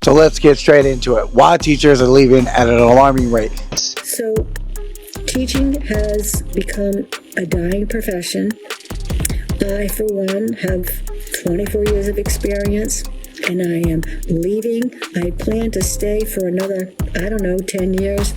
So let's get straight into it. Why teachers are leaving at an alarming rate. So teaching has become a dying profession. I, for one, have 24 years of experience, and I am leaving. I plan to stay for another, 10 years.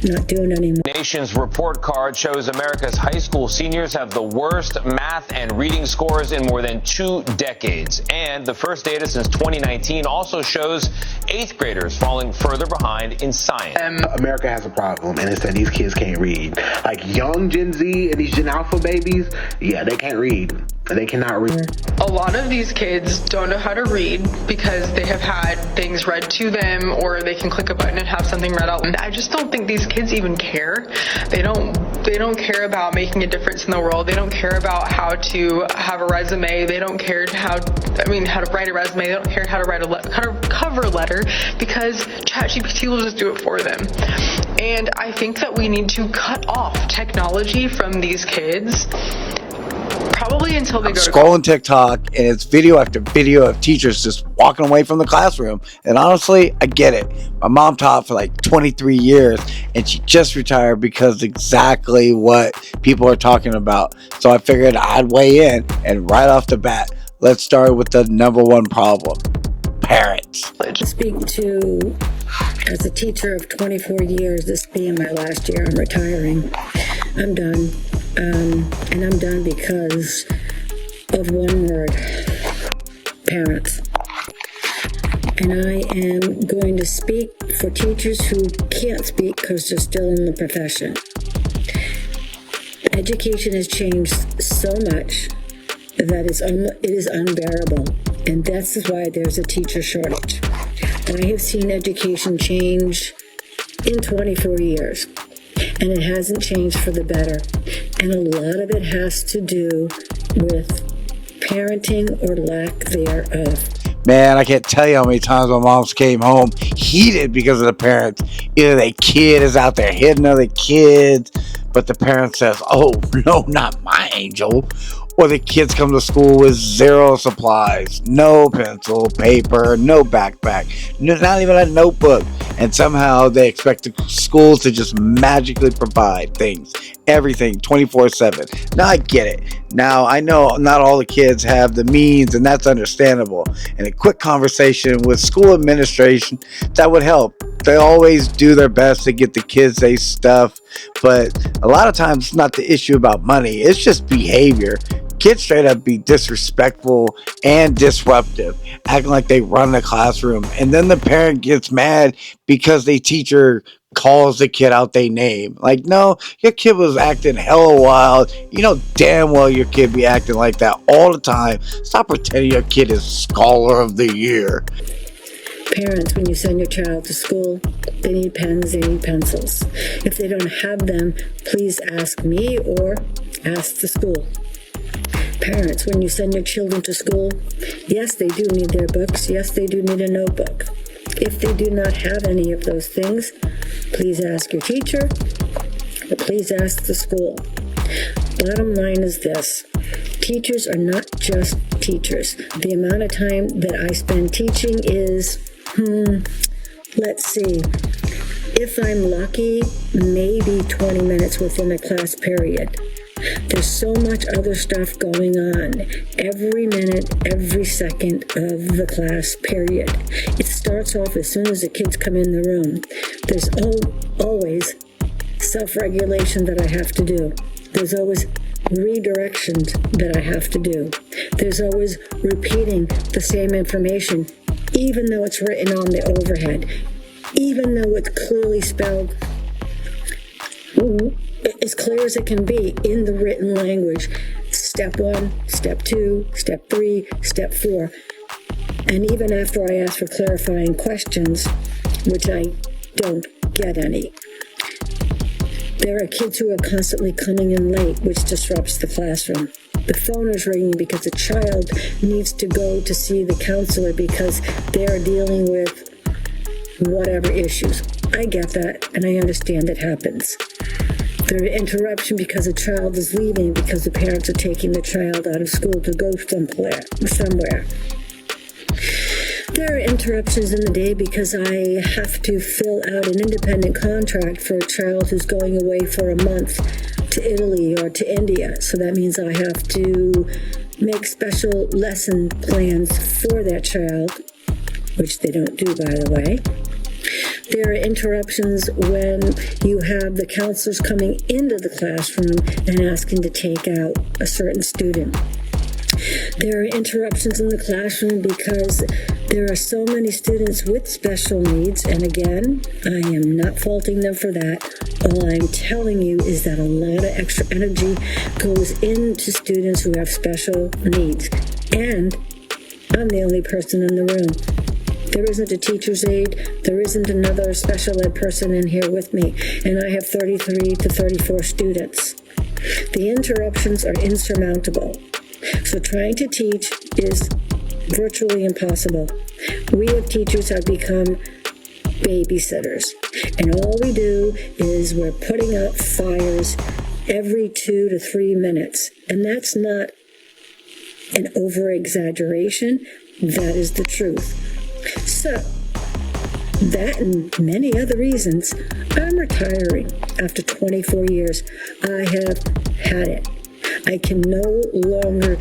Not doing anymore. Nation's report card shows America's high school seniors have the worst math and reading scores in more than 2 decades. And the first data since 2019 also shows 8th graders falling further behind in science. America has a problem, and it's that these kids can't read. Like young Gen Z and these Gen Alpha babies, yeah, they can't read. They cannot read. A lot of these kids don't know how to read because they have had things read to them, or they can click a button and have something read out. And I just don't think these kids even care. They don't care about making a difference in the world. They don't care about how to have a resume. They don't care how to write a resume. They don't care how to write a cover letter because ChatGPT will just do it for them. And I think that we need to cut off technology from these kids. Probably until they go to scrolling TikTok, and it's video after video of teachers just walking away from the classroom. And honestly, I get it. My mom taught for like 23 years, and she just retired because exactly what people are talking about. So I figured I'd weigh in, and right off the bat, let's start with the number one problem: parents. To speak to, as a teacher of 24 years, this being my last year, I'm retiring. I'm done. And I'm done because of one word: parents. And I am going to speak for teachers who can't speak because they're still in the profession. Education has changed so much that it is unbearable. And this is why there's a teacher shortage. I have seen education change in 24 years. And it hasn't changed for the better. And a lot of it has to do with parenting or lack thereof. Man, I can't tell you how many times my moms came home heated because of the parents. Either their kid is out there hitting other kids, but the parent says, "Oh, no, not my angel." Or the kids come to school with zero supplies, no pencil, paper, no backpack, not even a notebook. And somehow they expect the schools to just magically provide things, everything, 24/7. Now I get it. Now I know not all the kids have the means, and that's understandable. And a quick conversation with school administration, that would help. They always do their best to get the kids their stuff, but a lot of times it's not the issue about money. It's just behavior. Kids straight up be disrespectful and disruptive, acting like they run the classroom. And then the parent gets mad because the teacher calls the kid out their name. Like, no, your kid was acting hella wild. You know damn well your kid be acting like that all the time. Stop pretending your kid is Scholar of the Year. Parents, when you send your child to school, they need pens, they need pencils. If they don't have them, please ask me or ask the school. Parents, when you send your children to school, yes, they do need their books. Yes, they do need a notebook. If they do not have any of those things, please ask your teacher or please ask the school. Bottom line is this: teachers are not just teachers. The amount of time that I spend teaching is, let's see, if I'm lucky, maybe 20 minutes within a class period. There's so much other stuff going on every minute, every second of the class period. It starts off as soon as the kids come in the room. There's always self-regulation that I have to do. There's always redirections that I have to do. There's always repeating the same information, even though it's written on the overhead, even though it's clearly spelled as clear as it can be in the written language. Step 1, step 2, step 3, step 4. And even after I ask for clarifying questions, which I don't get any, there are kids who are constantly coming in late, which disrupts the classroom. The phone is ringing because a child needs to go to see the counselor because they're dealing with whatever issues. I get that, and I understand it happens. There's interruption because a child is leaving because the parents are taking the child out of school to go somewhere. There are interruptions in the day because I have to fill out an independent contract for a child who's going away for a month to Italy or to India. So that means I have to make special lesson plans for that child, which they don't do, by the way. There are interruptions when you have the counselors coming into the classroom and asking to take out a certain student. There are interruptions in the classroom because there are so many students with special needs, and again, I am not faulting them for that. All I'm telling you is that a lot of extra energy goes into students who have special needs, and I'm the only person in the room. There isn't a teacher's aide, there isn't another special ed person in here with me, and I have 33 to 34 students. The interruptions are insurmountable. So trying to teach is virtually impossible. We as teachers have become babysitters, and all we do is we're putting out fires every 2 to 3 minutes, and that's not an over-exaggeration. That is the truth. So, that and many other reasons, I'm retiring after 24 years. I have had it. I can no longer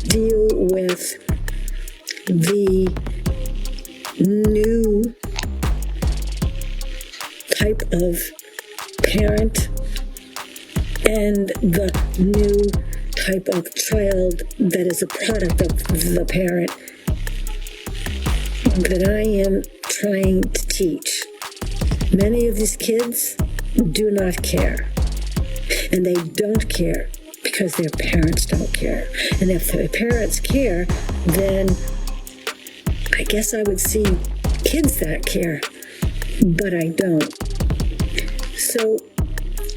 deal with the new type of parent and the new type of child that is a product of the parent that I am trying to teach. Many of these kids do not care, and they don't care because their parents don't care. And if their parents care, then I guess I would see kids that care, but I don't. So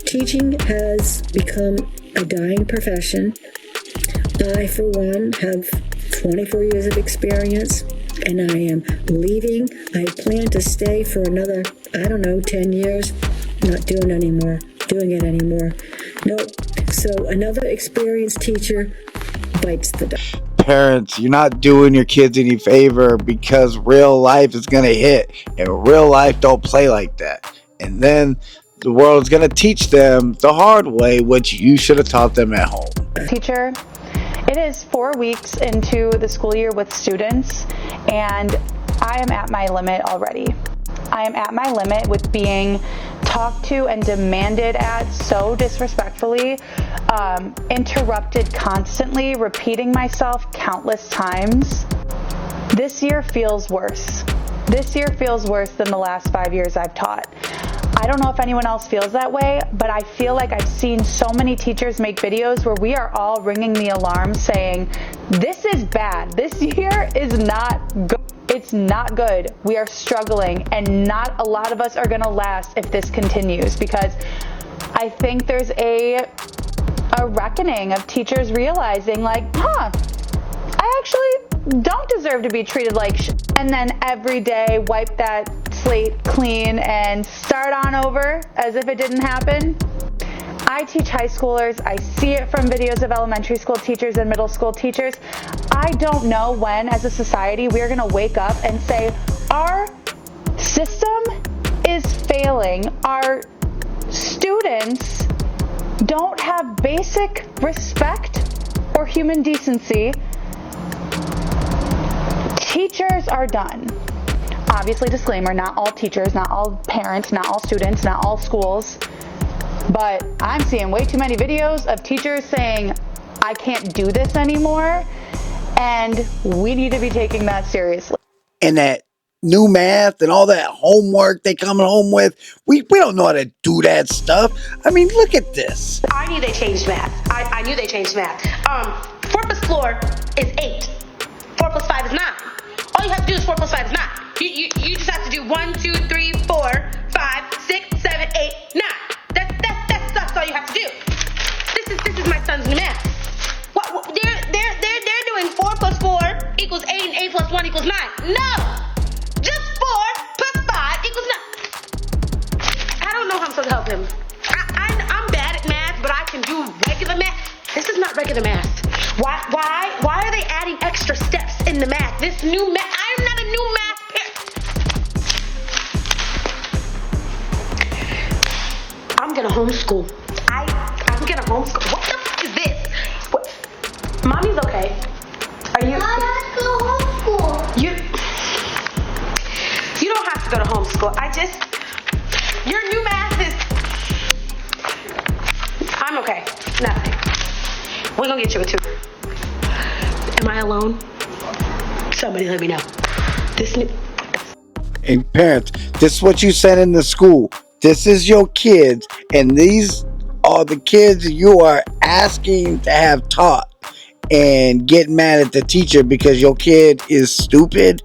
teaching has become a dying profession. I, for one, have 24 years of experience, and I am leaving. I plan to stay for another, 10 years. Not doing it anymore. Nope. So another experienced teacher bites the dust. Parents, you're not doing your kids any favor, because real life is going to hit, and real life don't play like that. And then the world's going to teach them the hard way, which you should have taught them at home. Teacher, it is 4 weeks into the school year with students, and I am at my limit already. I am at my limit with being talked to and demanded at so disrespectfully, interrupted constantly, repeating myself countless times. This year feels worse. This year feels worse than the last 5 years I've taught. I don't know if anyone else feels that way, but I feel like I've seen so many teachers make videos where we are all ringing the alarm saying, this is bad. This year is not good. It's not good. We are struggling, and not a lot of us are going to last if this continues, because I think there's a reckoning of teachers realizing, like, I actually don't deserve to be treated like shit. And then every day wipe that slate clean and start on over as if it didn't happen. I teach high schoolers. I see it from videos of elementary school teachers and middle school teachers. I don't know when, as a society, we're going to wake up and say, our system is failing. Our students don't have basic respect or human decency. Teachers are done. Obviously, disclaimer, not all teachers, not all parents, not all students, not all schools. But I'm seeing way too many videos of teachers saying, I can't do this anymore, and we need to be taking that seriously. And that new math and all that homework they coming home with, we don't know how to do that stuff. I mean, look at this. I knew they changed math. I knew they changed math. 4 plus 4 is 8. 4 plus 5 is 9. All you have to do is 4 plus 5 is 9. You just have to do 1, 2, 3, 4, 5, 6, 7, 8, 9. That's all you have to do. This is my son's new math. They're doing 4 plus 4 equals 8, and 8 plus 1 equals 9. No! Just 4 plus 5 equals 9. I don't know how I'm supposed to help him. I'm bad at math, but I can do regular math. This is not regular math. Why are they adding extra steps in the math? This new math, I'm not a new math gonna homeschool. I'm gonna homeschool. What the fuck is this? What? Mommy's okay. Are you? Let's go homeschool. You don't have to go to homeschool. Your new math is. I'm okay. Nothing. We're gonna get you a tutor. Am I alone? Somebody let me know. And parents, this is what you send in the school. This is your kids, and these are the kids you are asking to have taught, and get mad at the teacher because your kid is stupid.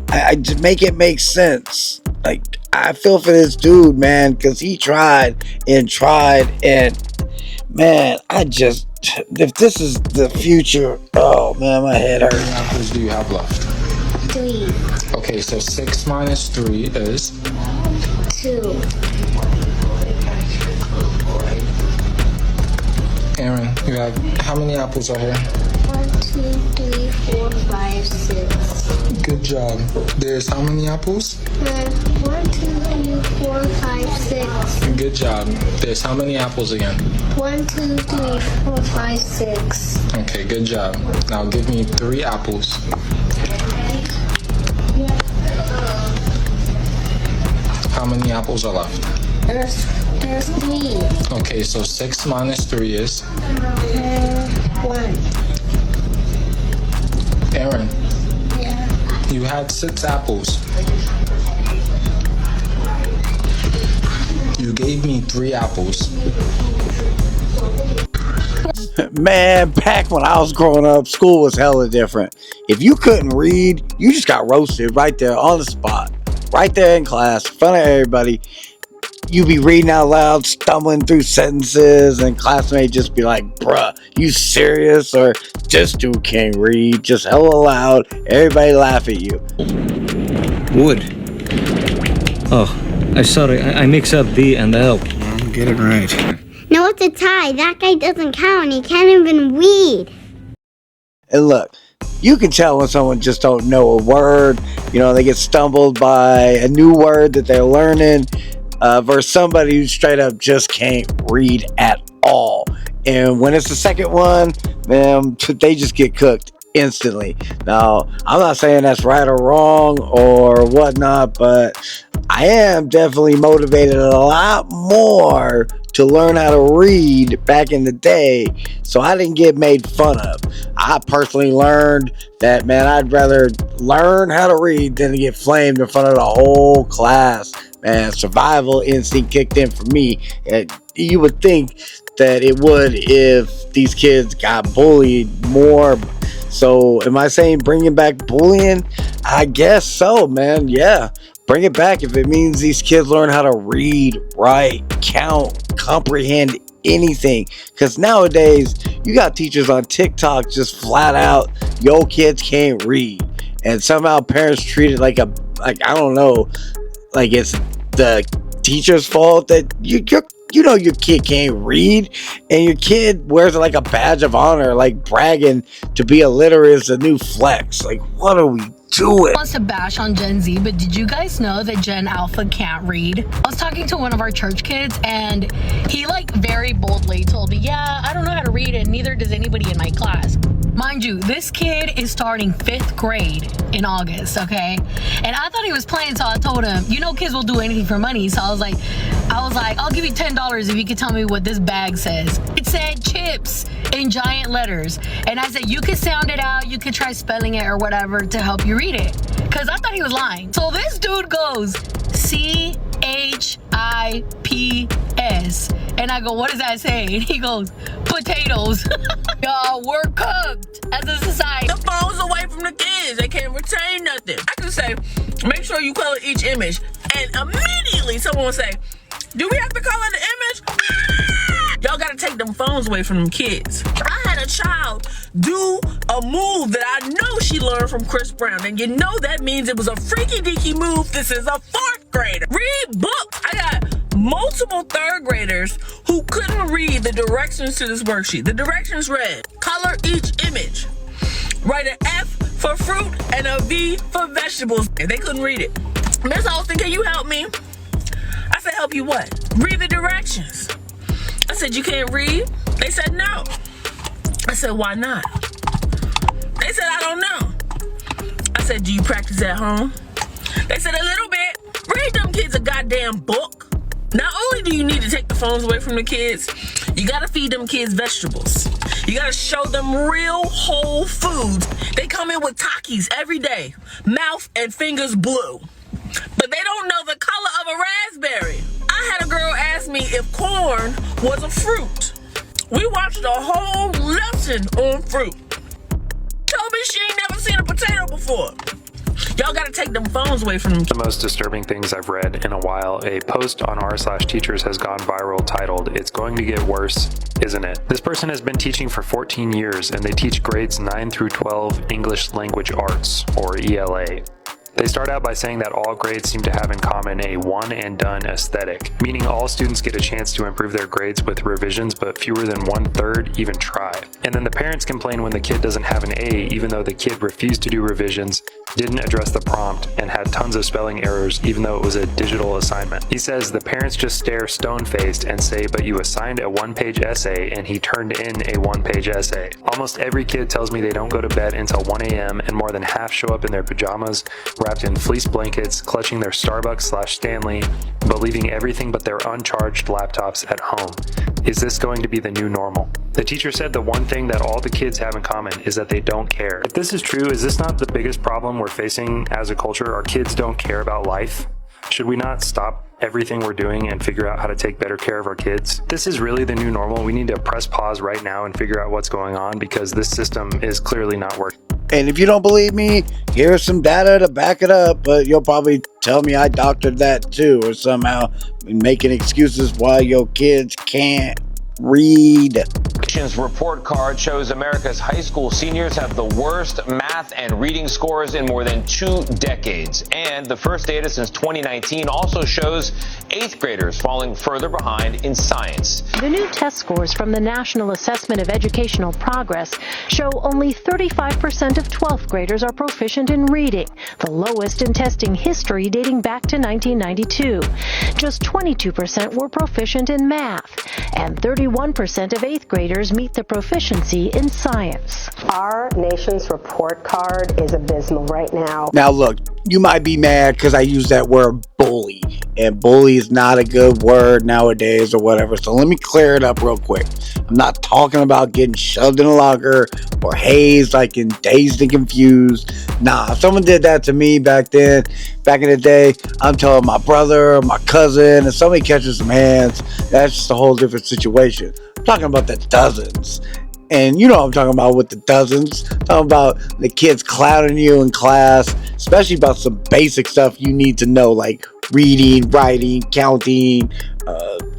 I just make it make sense. Like, I feel for this dude, man, because he tried, and man, if this is the future, oh man, my head hurts. How many apples do you have left? 3. Okay, so 6 minus 3 is? 2. Aaron, you have, how many apples are here? 1, 2, 3, 4, 5, 6. Good job. There's how many apples? 1, 2, 3, 4, 5, 6. Good job. There's how many apples again? 1, 2, 3, 4, 5, 6. Okay, good job. Now give me 3 apples. How many apples are left? There's 3. Okay, so 6 minus 3 is? 1. Aaron, Yeah. you had 6 apples. You gave me 3 apples. Man, back when I was growing up, school was hella different. If you couldn't read, you just got roasted right there on the spot. Right there in class, in front of everybody. You be reading out loud, stumbling through sentences, and classmates just be like, bruh, you serious? Or this dude can't read, just hella loud. Everybody laugh at you. Wood. Oh, I'm sorry. I mix up the and the L. Get it right. No, it's a tie. That guy doesn't count. He can't even read. And look, you can tell when someone just don't know a word. You know, they get stumbled by a new word that they're learning, versus somebody who straight up just can't read at all. And when it's the second one, man, they just get cooked instantly. Now, I'm not saying that's right or wrong or whatnot, but I am definitely motivated a lot more to learn how to read back in the day, so I didn't get made fun of. I personally learned that, man, I'd rather learn how to read than to get flamed in front of the whole class. Man, survival instinct kicked in for me. You would think that it would if these kids got bullied more. So am I saying bringing back bullying? I guess so, man. Yeah, bring it back if it means these kids learn how to read, write, count, comprehend anything. Because nowadays you got teachers on TikTok just flat out, yo, kids can't read, and somehow parents treat it like I don't know, like it's the teacher's fault that you know your kid can't read, and your kid wears it like a badge of honor, like bragging to be illiterate is a new flex. Like, what are we doing? Wants to bash on Gen Z, but did you guys know that Gen Alpha can't read? I was talking to one of our church kids, and he like very boldly told me, yeah, I don't know how to read, and neither does anybody in my class. Mind you, this kid is starting 5th grade in August, okay? And I thought he was playing, so I told him, you know, kids will do anything for money. So I was like, I'll give you $10 if you can tell me what this bag says. It said chips in giant letters. And I said, you could sound it out, you could try spelling it or whatever to help you read it. Because I thought he was lying. So this dude goes, CHIPS. And I go, what does that say? And he goes, potatoes. Y'all, we're cooked as a society. The phone's away from the kids. They can't retain nothing. I can say, make sure you color each image. And immediately someone will say, do we have to color the image? Ah! Y'all gotta take them phones away from them kids. I had a child do a move that I know she learned from Chris Brown. And you know that means it was a freaky deaky move. This is a 4th grader. Read books. I got multiple 3rd graders who couldn't read the directions to this worksheet. The directions read, color each image. Write an F for fruit and a V for vegetables. And they couldn't read it. Miss Austin, can you help me? I said, help you what? Read the directions. said, you can't read? They said, no. I said, why not? They said, I don't know. I said, do you practice at home? They said, a little bit. Read them kids a goddamn book. Not only do you need to take the phones away from the kids, you gotta feed them kids vegetables. You gotta show them real whole foods. They come in with Takis every day, mouth and fingers blue. But they don't know the color of a raspberry. I had a girl ask me if corn was a fruit. We watched a whole lesson on fruit. Told me she ain't never seen a potato before. Y'all gotta take them phones away from them. The most disturbing things I've read in a while, a post on r/teachers has gone viral titled, "It's going to get worse, isn't it?" This person has been teaching for 14 years and they teach grades 9 through 12 English Language Arts, or ELA. They start out by saying that all grades seem to have in common a one and done aesthetic, meaning all students get a chance to improve their grades with revisions, but fewer than 1/3 even try. And then the parents complain when the kid doesn't have an A, even though the kid refused to do revisions, didn't address the prompt, and had tons of spelling errors even though it was a digital assignment. He says the parents just stare stone-faced and say, but you assigned a one-page essay and he turned in a one-page essay. Almost every kid tells me they don't go to bed until 1 a.m. and more than half show up in their pajamas, wrapped in fleece blankets, clutching their Starbucks/Stanley, but leaving everything but their uncharged laptops at home. Is this going to be the new normal? The teacher said the one thing that all the kids have in common is that they don't care. If this is true, is this not the biggest problem we're facing as a culture? Our kids don't care about life? Should we not stop everything we're doing and figure out how to take better care of our kids? This is really the new normal. We need to press pause right now and figure out what's going on because this system is clearly not working. And if you don't believe me, here's some data to back it up, but you'll probably tell me I doctored that too, or somehow making excuses why your kids can't read. Report card shows America's high school seniors have the worst math and reading scores in more than 2 decades. And the first data since 2019 also shows 8th graders falling further behind in science. The new test scores from the National Assessment of Educational Progress show only 35% of 12th graders are proficient in reading, the lowest in testing history dating back to 1992. Just 22% were proficient in math, and 31% of 8th graders meet the proficiency in science. Our nation's report card is abysmal right now. Now look, you might be mad because I use that word bully, and bully is not a good word nowadays or whatever, so let me clear it up real quick. I'm not talking about getting shoved in a locker or hazed like in Dazed and Confused. Nah, if someone did that to me back in the day, I'm telling my brother or my cousin, and somebody catches some hands, that's just a whole different situation. I'm talking about the dozens. And you know what I'm talking about with the dozens. I'm talking about the kids clowning you in class, especially about some basic stuff you need to know, like reading, writing, counting,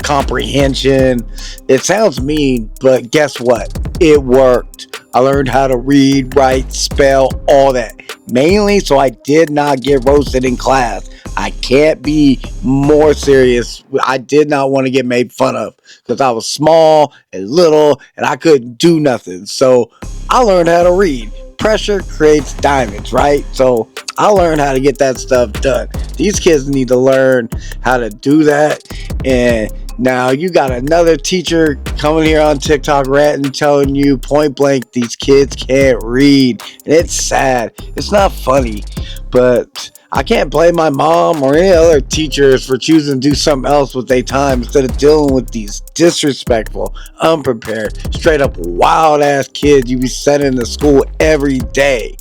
comprehension. It sounds mean, but guess what? It worked. I learned how to read, write, spell, all that. Mainly so I did not get roasted in class. I can't be more serious. I did not want to get made fun of because I was small and little and I couldn't do nothing. So I learned how to read. Pressure creates diamonds, right? So I learned how to get that stuff done. These kids need to learn how to do that. And now you got another teacher coming here on TikTok ranting, telling you point blank these kids can't read. And it's sad. It's not funny. But I can't blame my mom or any other teachers for choosing to do something else with their time instead of dealing with these disrespectful, unprepared, straight up wild ass kids you be sending to school every day.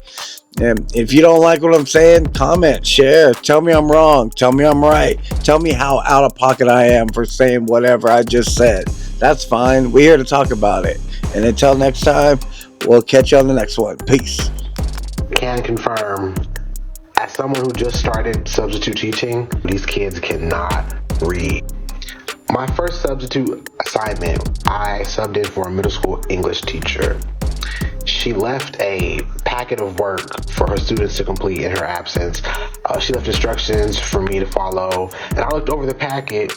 And if you don't like what I'm saying, comment, share, tell me I'm wrong, tell me I'm right, tell me how out of pocket I am for saying whatever I just said. That's fine. We're here to talk about it. And until next time, we'll catch you on the next one. Peace. Can confirm, as someone who just started substitute teaching, these kids cannot read. My first substitute assignment, I subbed in for a middle school English teacher. She left a packet of work for her students to complete in her absence. She left instructions for me to follow, and I looked over the packet.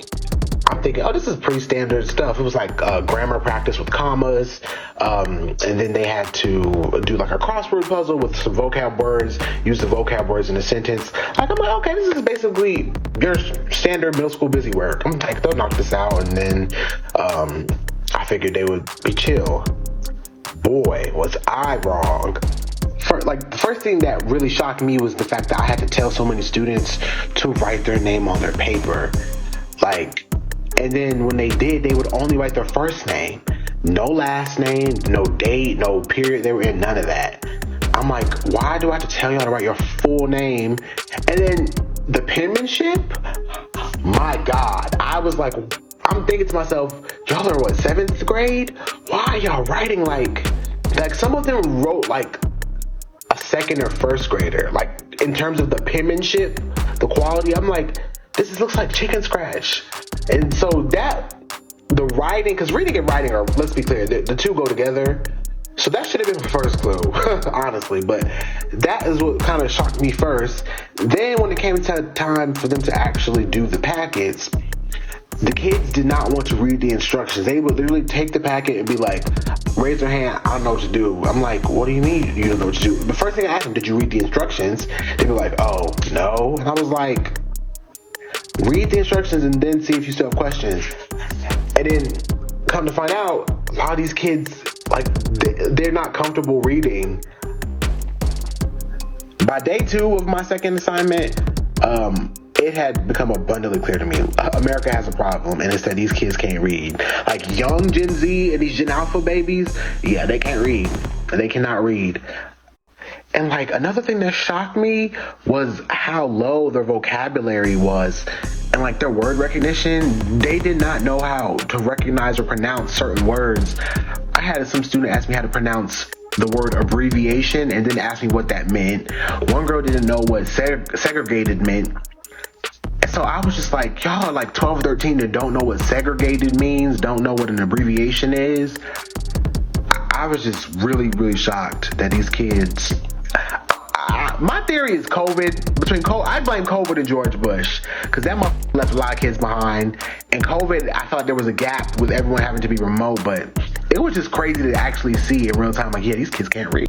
I'm thinking, oh, this is pretty standard stuff. It was like grammar practice with commas, and then they had to do like a crossword puzzle with some vocab words, use the vocab words in a sentence. Like, I'm like, okay, this is basically your standard middle school busy work. I'm like, they'll knock this out. And then I figured they would be chill. Boy, was I wrong. The first thing that really shocked me was the fact that I had to tell so many students to write their name on their paper. And then when they did, they would only write their first name. No last name, no date, no period they were in, none of that. I'm like, why do I have to tell y'all to write your full name? And then the penmanship, my God. I was like, I'm thinking to myself, y'all are what, 7th grade? Why are y'all writing like some of them wrote like a 2nd or 1st grader. Like in terms of the penmanship, the quality, I'm like, this looks like chicken scratch. And so the writing, because reading and writing are, let's be clear, the two go together. So that should have been my first clue, honestly. But that is what kind of shocked me first. Then when it came time for them to actually do the packets, the kids did not want to read the instructions. They would literally take the packet and be like, raise their hand, I don't know what to do. I'm like, what do you mean you don't know what to do? The first thing I asked them, did you read the instructions? They were like, oh, no. And I was like, read the instructions and then see if you still have questions. And then come to find out, a lot of these kids, they're not comfortable reading. By day 2 of my second assignment, it had become abundantly clear to me. America has a problem, and it's that these kids can't read. Like young Gen Z and these Gen Alpha babies, yeah, they can't read. They cannot read. And another thing that shocked me was how low their vocabulary was. And their word recognition, they did not know how to recognize or pronounce certain words. I had some student ask me how to pronounce the word abbreviation and then ask me what that meant. One girl didn't know what segregated meant. And so I was just like, y'all are 12, 13 and don't know what segregated means, don't know what an abbreviation is. I was just really, really shocked that these kids... my theory is COVID. I blame COVID and George Bush, because that motherfucker left a lot of kids behind. And COVID, I thought there was a gap with everyone having to be remote, but it was just crazy to actually see in real time, yeah, these kids can't read.